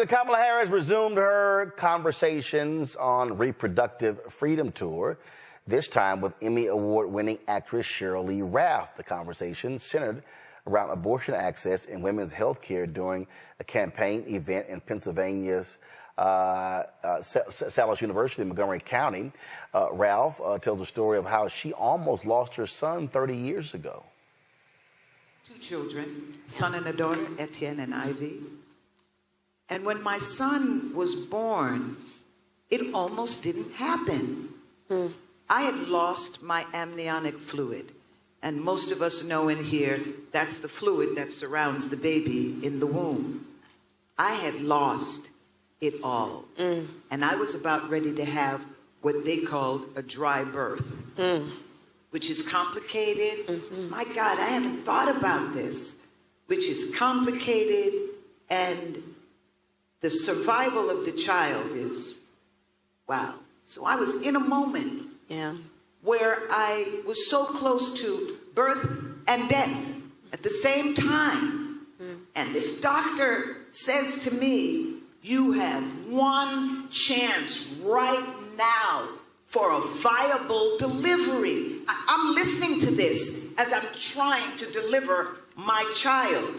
Kamala Harris resumed her conversations on Reproductive Freedom tour, this time with Emmy Award-winning actress Sheryl Lee Ralph. The conversation centered around abortion access and women's health care during a campaign event in Pennsylvania's Salus University in Montgomery County. Ralph tells the story of how she almost lost her son 30 years ago. 2 children, son and a daughter, Etienne and Ivy. And when my son was born, it almost didn't happen. I had lost my amniotic fluid. And most of us know in here, that's the fluid that surrounds the baby in the womb. I had lost it all. And I was about ready to have what they called a dry birth, which is complicated. My God, I haven't thought about this, which is complicated, and the survival of the child is, wow. So I was in a moment where I was so close to birth and death at the same time. And this doctor says to me, you have one chance right now for a viable delivery. I'm listening to this as I'm trying to deliver my child.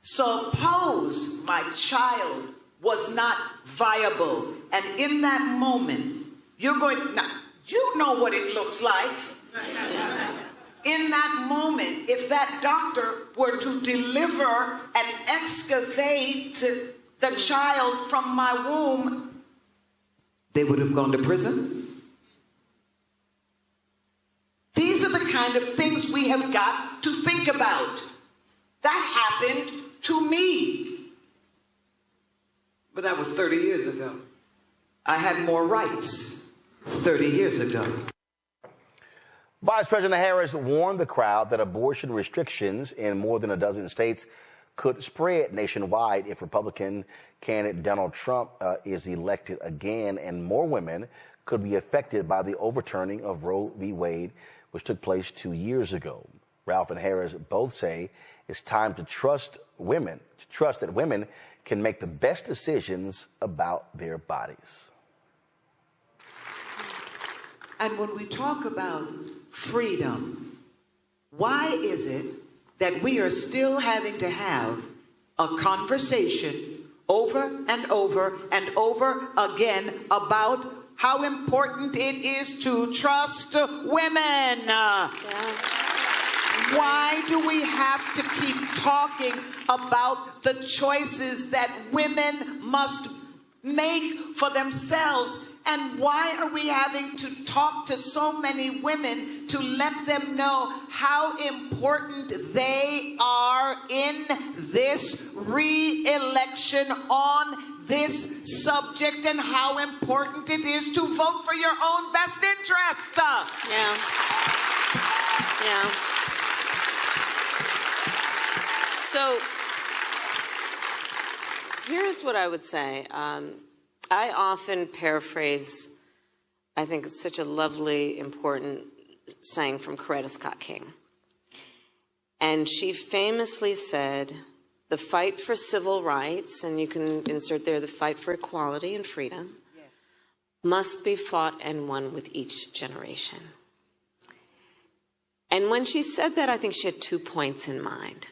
Suppose my child was not viable, and in that moment, you're going, now, you know what it looks like. In that moment, if that doctor were to deliver and excavate the child from my womb, they would have gone to prison. These are the kind of things we have got to think about. That happened to me. But that was 30 years ago. I had more rights 30 years ago. Vice President Harris warned the crowd that abortion restrictions in more than a dozen states could spread nationwide if Republican candidate Donald Trump is elected again, and more women could be affected by the overturning of Roe v. Wade, which took place 2 years ago. Ralph and Harris both say it's time to trust that women can make the best decisions about their bodies. And when we talk about freedom, why is it that we are still having to have a conversation over and over and over again about how important it is to trust women? Why do we have to keep talking about the choices that women must make for themselves? And why are we having to talk to so many women to let them know how important they are in this re-election on this subject, and how important it is to vote for your own best interest? So here's what I would say. I often paraphrase, I think it's such a lovely, important saying from Coretta Scott King. And she famously said, the fight for civil rights, and you can insert there the fight for equality and freedom, must be fought and won with each generation. And when she said that, I think she had 2 points in mind.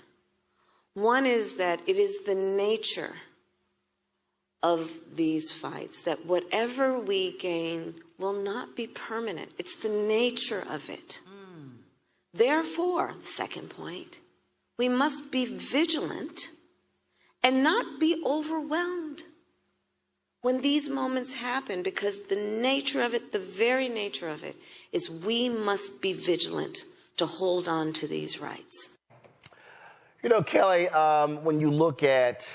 One is that it is the nature of these fights that whatever we gain will not be permanent. It's the nature of it. Therefore, the second point, we must be vigilant and not be overwhelmed when these moments happen, because the nature of it, the very nature of it, is we must be vigilant to hold on to these rights. You know, Kelly, when you look at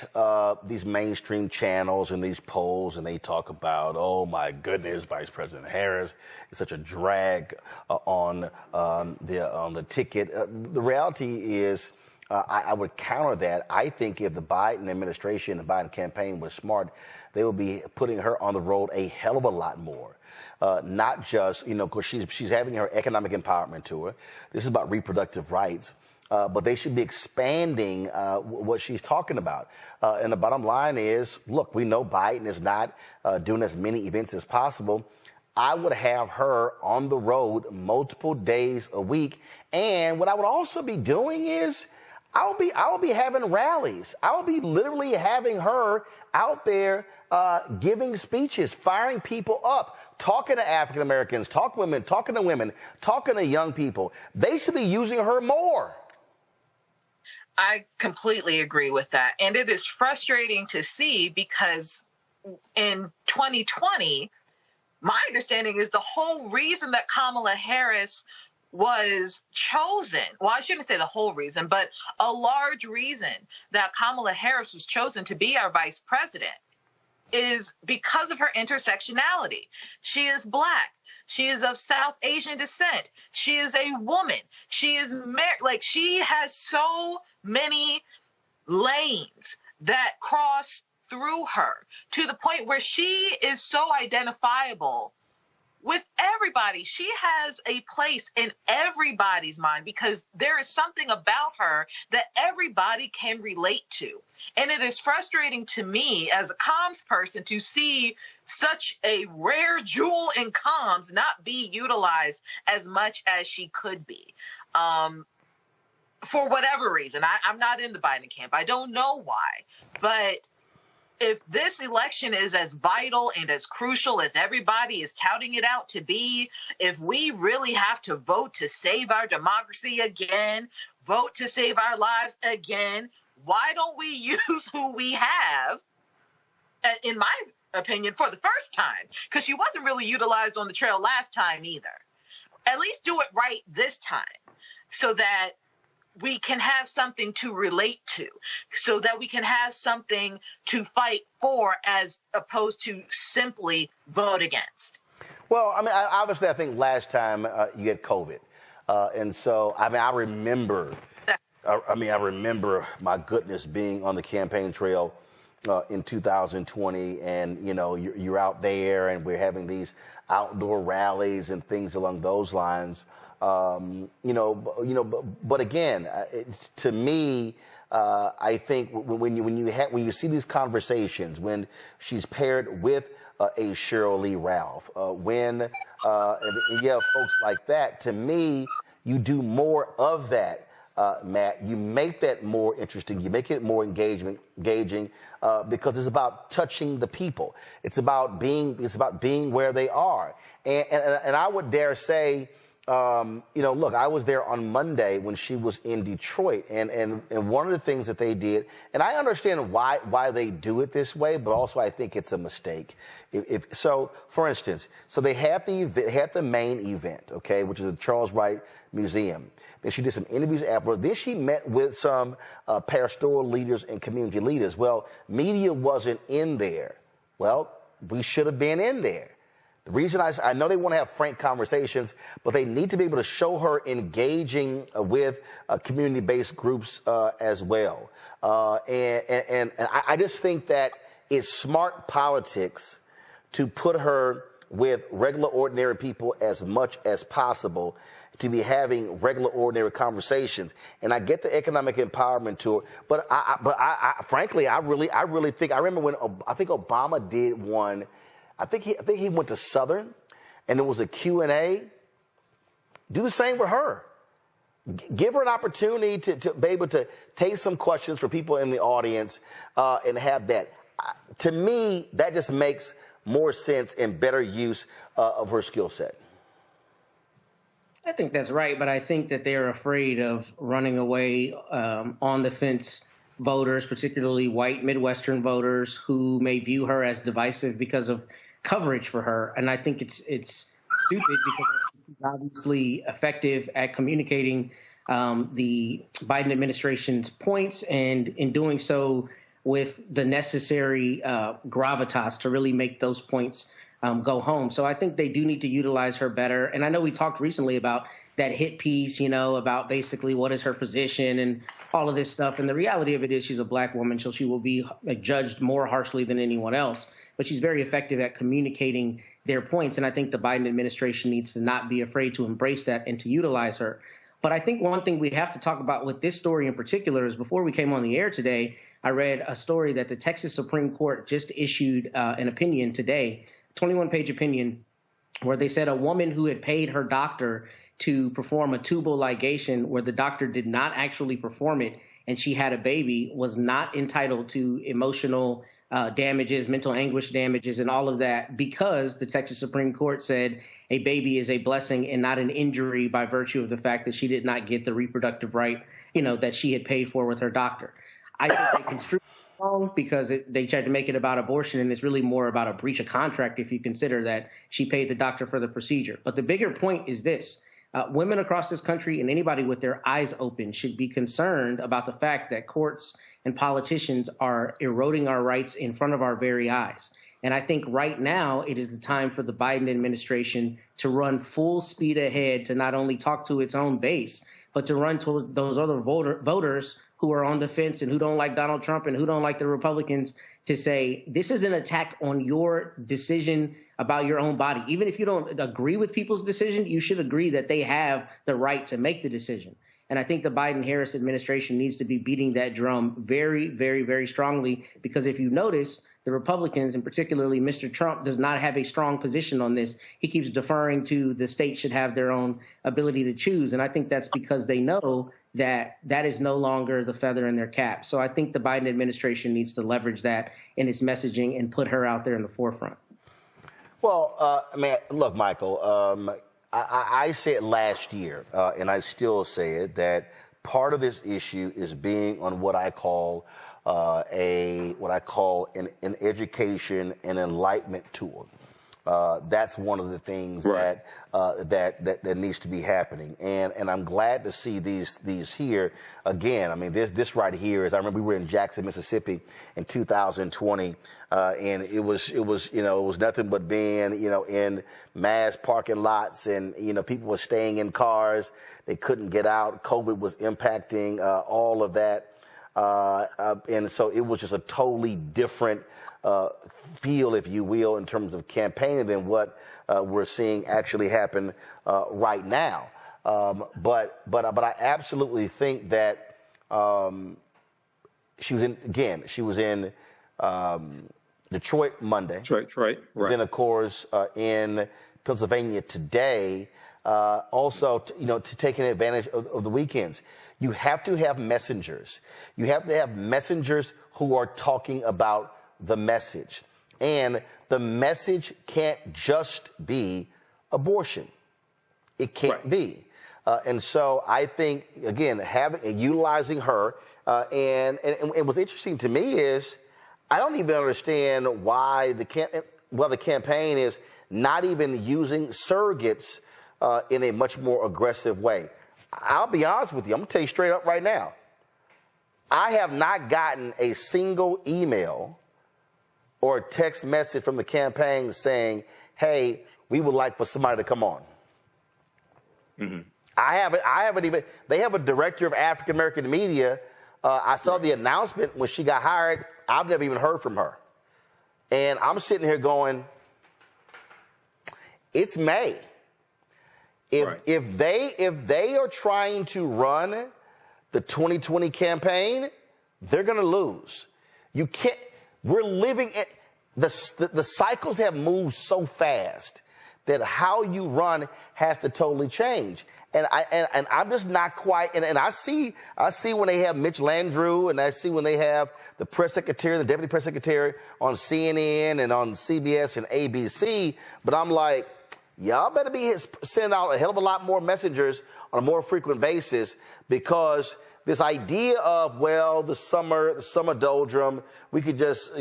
these mainstream channels and these polls, and they talk about, oh my goodness, Vice President Harris is such a drag on the ticket. The reality is, I would counter that. I think if the Biden administration, the Biden campaign was smart, they would be putting her on the road a hell of a lot more. Not just, because she's having her economic empowerment tour. This is about reproductive rights. but they should be expanding what she's talking about. And the bottom line is, look, we know Biden is not doing as many events as possible. I would have her on the road multiple days a week. And what I would also be doing is I will be having rallies. I will be literally having her out there giving speeches, firing people up, talking to African Americans, talking to women, talking to young people. They should be using her more. I completely agree with that. And it is frustrating to see because in 2020, my understanding is the whole reason that Kamala Harris was chosen, well, I shouldn't say the whole reason, but a large reason that Kamala Harris was chosen to be our vice president is because of her intersectionality. She is Black. She is of South Asian descent. She is a woman. She is married. She has so many lanes that cross through her to the point where she is so identifiable with everybody. She has a place in everybody's mind because there is something about her that everybody can relate to. And it is frustrating to me as a comms person to see such a rare jewel in comms not be utilized as much as she could be. For whatever reason, I'm not in the Biden camp. I don't know why, but if this election is as vital and as crucial as everybody is touting it out to be, if we really have to vote to save our democracy again, vote to save our lives again, why don't we use who we have, in my opinion, for the first time? Because she wasn't really utilized on the trail last time either. At least do it right this time so that we can have something to relate to, so that we can have something to fight for as opposed to simply vote against. Well, I mean, obviously, I think last time you had COVID. And so, I mean, I remember, my goodness, being on the campaign trail in 2020. And, you know, you're out there and we're having these outdoor rallies and things along those lines. But again, to me, I think when you see these conversations, when she's paired with a Sheryl Lee Ralph, when you have folks like that, to me, you do more of that, Matt. You make that more interesting. You make it more engaging, because it's about touching the people. It's about being where they are, and I would dare say. Look, I was there on Monday when she was in Detroit, and one of the things that they did, and I understand why they do it this way, but also I think it's a mistake. So, for instance, they had the main event, okay, which is the Charles Wright Museum. Then she did some interviews afterwards. Then she met with some pastoral leaders and community leaders. Well, media wasn't in there. Well, we should have been in there. The reason I know they want to have frank conversations, but they need to be able to show her engaging with community-based groups as well. And I just think that it's smart politics to put her with regular, ordinary people as much as possible, to be having regular, ordinary conversations. And I get the economic empowerment tour, but frankly, I really think, I remember when I think Obama did one. I think he went to Southern, and there was a Q&A. Do the same with her. Give her an opportunity to be able to take some questions for people in the audience and have that. To me, that just makes more sense and better use of her skill set. I think that's right, but I think that they're afraid of running away on the fence voters, particularly white Midwestern voters, who may view her as divisive because of coverage for her. And I think it's stupid because she's obviously effective at communicating the Biden administration's points, and in doing so with the necessary gravitas to really make those points go home. So I think they do need to utilize her better. And I know we talked recently about that hit piece, about basically what is her position and all of this stuff. And the reality of it is she's a Black woman, so she will be judged more harshly than anyone else. But she's very effective at communicating their points. And I think the Biden administration needs to not be afraid to embrace that and to utilize her. But I think one thing we have to talk about with this story in particular is before we came on the air today, I read a story that the Texas Supreme Court just issued an opinion today, 21-page opinion, where they said a woman who had paid her doctor to perform a tubal ligation where the doctor did not actually perform it and she had a baby was not entitled to emotional damages, mental anguish damages, and all of that, because the Texas Supreme Court said a baby is a blessing and not an injury by virtue of the fact that she did not get the reproductive right, that she had paid for with her doctor. I think they construed it wrong because they tried to make it about abortion, and it's really more about a breach of contract if you consider that she paid the doctor for the procedure. But the bigger point is this. Women across this country and anybody with their eyes open should be concerned about the fact that courts and politicians are eroding our rights in front of our very eyes. And I think right now it is the time for the Biden administration to run full speed ahead to not only talk to its own base, but to run to those other voters who are on the fence and who don't like Donald Trump and who don't like the Republicans, to say this is an attack on your decision about your own body. Even if you don't agree with people's decision, you should agree that they have the right to make the decision. And I think the Biden-Harris administration needs to be beating that drum very, very, very strongly, because if you notice, the Republicans, and particularly Mr. Trump, does not have a strong position on this. He keeps deferring to the states should have their own ability to choose. And I think that's because they know that that is no longer the feather in their cap. So I think the Biden administration needs to leverage that in its messaging and put her out there in the forefront. Well, look, Michael, I said last year, and I still say it, that part of this issue is being on what I call an education and enlightenment tour. That's one of the things that needs to be happening, and I'm glad to see these here again. I mean, this right here is, I remember we were in Jackson, Mississippi in 2020, and it was nothing but being in mass parking lots, and people were staying in cars, they couldn't get out. COVID was impacting all of that. And so it was just a totally different feel, if you will, in terms of campaigning than what we're seeing actually happen right now. But I absolutely think that she was in Detroit Monday. Detroit, right. Then, of course, in Pennsylvania today. Also, to taking advantage of the weekends. You have to have messengers. You have to have messengers who are talking about the message. And the message can't just be abortion. It can't be. And so I think, again, utilizing her, and what's interesting to me is I don't even understand why the campaign is not even using surrogates in a much more aggressive way. I'll be honest with you. I'm going to tell you straight up right now. I have not gotten a single email or a text message from the campaign saying, hey, we would like for somebody to come on. Mm-hmm. I haven't even, they have a director of African-American media. I saw the announcement when she got hired. I've never even heard from her. And I'm sitting here going, it's May. If they are trying to run the 2020 campaign, they're going to lose. You can't. We're living in the cycles have moved so fast that how you run has to totally change. And I'm just not quite. And I see when they have Mitch Landrieu, and I see when they have the press secretary, the deputy press secretary on CNN and on CBS and ABC. But I'm like, y'all better be sending out a hell of a lot more messengers on a more frequent basis, because this idea of, well, the summer doldrum, we could just,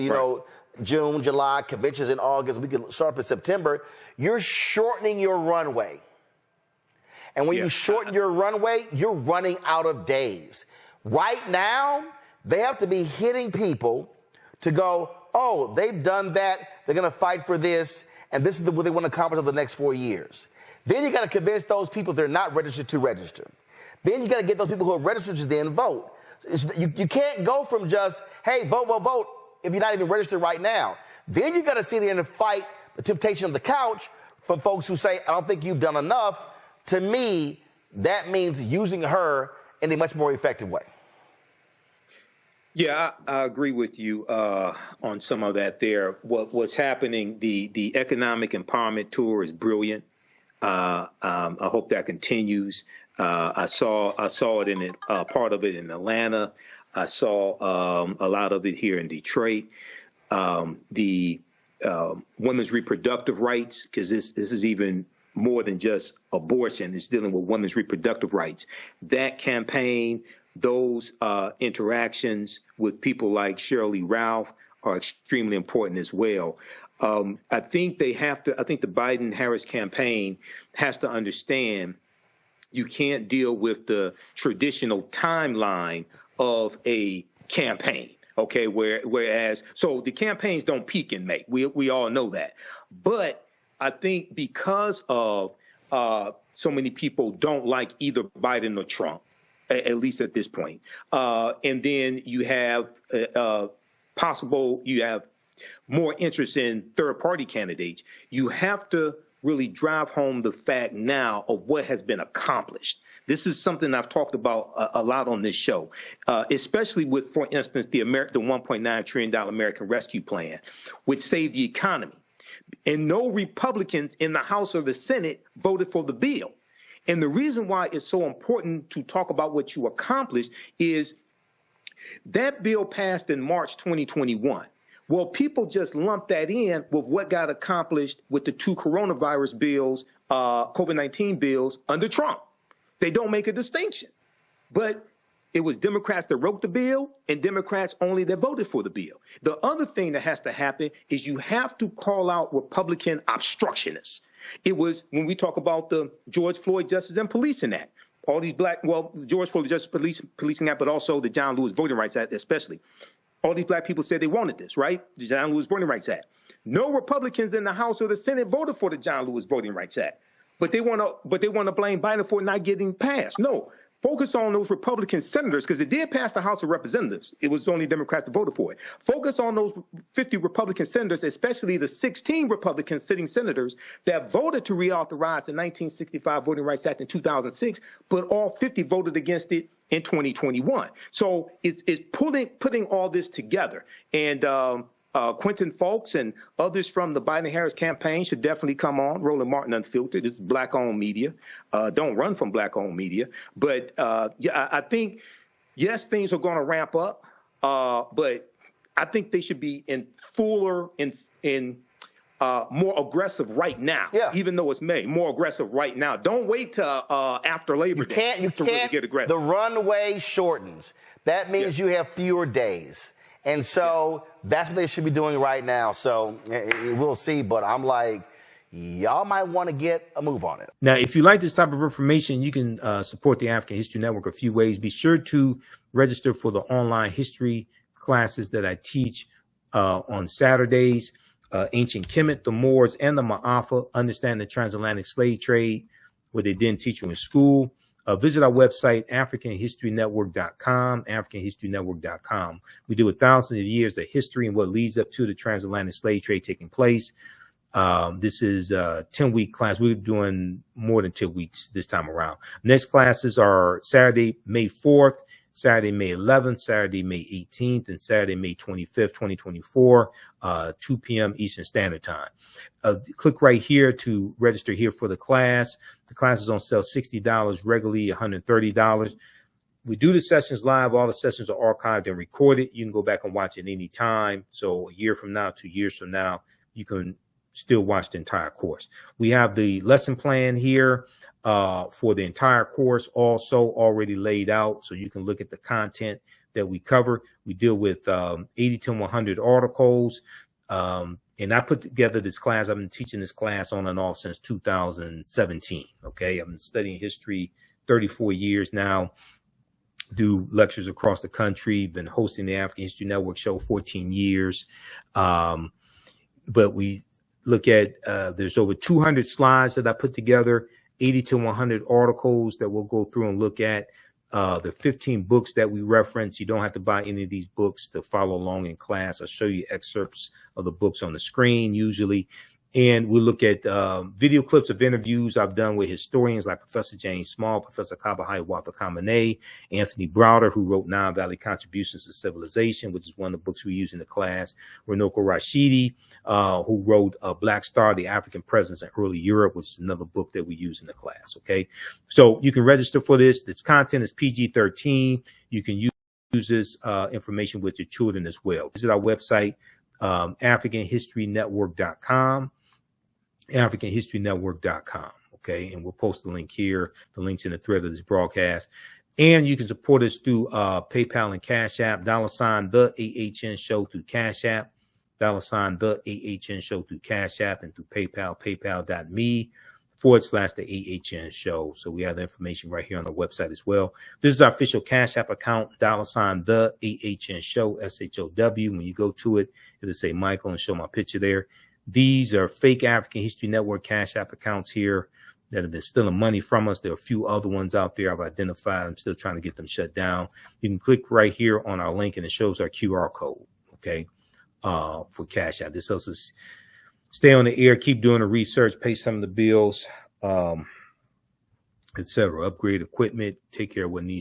June, July, conventions in August, we could start up in September. You're shortening your runway. And when you shorten your runway, you're running out of days. Right now, they have to be hitting people to go, oh, they've done that, they're going to fight for this, and this is what they want to accomplish over the next 4 years. Then you got to convince those people they're not registered to register. Then you got to get those people who are registered to then vote. You can't go from just, hey, vote, vote, vote, if you're not even registered right now. Then you got to sit there and fight the temptation of the couch from folks who say, I don't think you've done enough. To me, that means using her in a much more effective way. Yeah, I agree with you on some of that there. What's happening, the economic empowerment tour is brilliant. I hope that continues. I saw it in it, part of it in Atlanta. I saw a lot of it here in Detroit. The women's reproductive rights, because this is even more than just abortion. It's dealing with women's reproductive rights. That campaign, those interactions with people like Sheryl Lee Ralph are extremely important as well. I think the Biden-Harris campaign has to understand you can't deal with the traditional timeline of a campaign. Okay, whereas the campaigns don't peak in May. We all know that. But I think because of so many people don't like either Biden or Trump, at least at this point. And then you have you have more interest in third-party candidates. You have to really drive home the fact now of what has been accomplished. This is something I've talked about a lot on this show, especially with, for instance, the $1.9 trillion American Rescue Plan, which saved the economy. And no Republicans in the House or the Senate voted for the bill. And the reason why it's so important to talk about what you accomplished is that bill passed in March 2021. Well, people just lump that in with what got accomplished with the two coronavirus bills, COVID-19 bills under Trump. They don't make a distinction. But it was Democrats that wrote the bill and Democrats only that voted for the bill. The other thing that has to happen is you have to call out Republican obstructionists. It was when we talk about the George Floyd Justice and Policing Act, all these George Floyd Justice Policing Act, but also the John Lewis Voting Rights Act especially. All these black people said they wanted this, right? The John Lewis Voting Rights Act. No Republicans in the House or the Senate voted for the John Lewis Voting Rights Act. But they want to blame Biden for not getting passed. No, focus on those Republican senators, because it did pass the House of Representatives. It was only Democrats that voted for it. Focus on those 50 Republican senators, especially the 16 Republican sitting senators that voted to reauthorize the 1965 Voting Rights Act in 2006, but all 50 voted against it in 2021. So it's putting all this together. And Quentin Fulks and others from the Biden-Harris campaign should definitely come on. Roland Martin Unfiltered. This is black-owned media. Don't run from black-owned media. But I think, yes, things are going to ramp up, but I think they should be in more aggressive right now, even though it's May. More aggressive right now. Don't wait till after Labor Day to really get aggressive. The runway shortens. That means you have fewer days. And so that's what they should be doing right now. So we'll see. But I'm like, y'all might want to get a move on it. Now, if you like this type of information, you can support the African History Network a few ways. Be sure to register for the online history classes that I teach on Saturdays. Ancient Kemet, the Moors, and the Ma'afa, understand the transatlantic slave trade, what they didn't teach you in school. Visit our website, AfricanHistoryNetwork.com, AfricanHistoryNetwork.com. We deal with thousands of years of history and what leads up to the transatlantic slave trade taking place. This is a 10-week class. We're doing more than 2 weeks this time around. Next classes are Saturday, May 4th, Saturday, May 11th, Saturday, May 18th, and Saturday, May 25th, 2024, 2 p.m. Eastern Standard Time. Click right here to register here for the class. The class is on sale $60, regularly $130. We do the sessions live. All the sessions are archived and recorded. You can go back and watch it any time. So a year from now, 2 years from now, you can still watch the entire course. We have the lesson plan here for the entire course also already laid out, so you can look at the content that we cover. We deal with 80 to 100 articles. And I put together this class. I've been teaching this class on and off since 2017. Okay. I've been studying history 34 years now, do lectures across the country, been hosting the African History Network show 14 years. But we look at, there's over 200 slides that I put together, 80 to 100 articles that we'll go through and look at. The 15 books that we reference. You don't have to buy any of these books to follow along in class. I'll show you excerpts of the books on the screen usually. And we'll look at video clips of interviews I've done with historians like Professor James Small, Professor Kabahai Wapakamane, Anthony Browder, who wrote Nine Valley Contributions to Civilization, which is one of the books we use in the class, Runoko Rashidi, who wrote Black Star, The African Presence in Early Europe, which is another book that we use in the class, okay? So you can register for this. This content is PG-13. You can use this information with your children as well. Visit our website, AfricanHistoryNetwork.com. AfricanHistoryNetwork.com. Okay. And we'll post the link here. The link's in the thread of this broadcast. And you can support us through PayPal and Cash App, $ the AHN show through Cash App, $ the AHN show through Cash App, and through PayPal, paypal.me/the AHN show. So we have the information right here on the website as well. This is our official Cash App account, $ the AHN show, SHOW. When you go to it, it'll say Michael and show my picture there. These are fake African History Network Cash App accounts here that have been stealing money from us. There are a few other ones out there I've identified. I'm still trying to get them shut down. You can click right here on our link and it shows our QR code, okay, for Cash App. This helps us stay on the air, keep doing the research, pay some of the bills, etc. Upgrade equipment, take care of what needs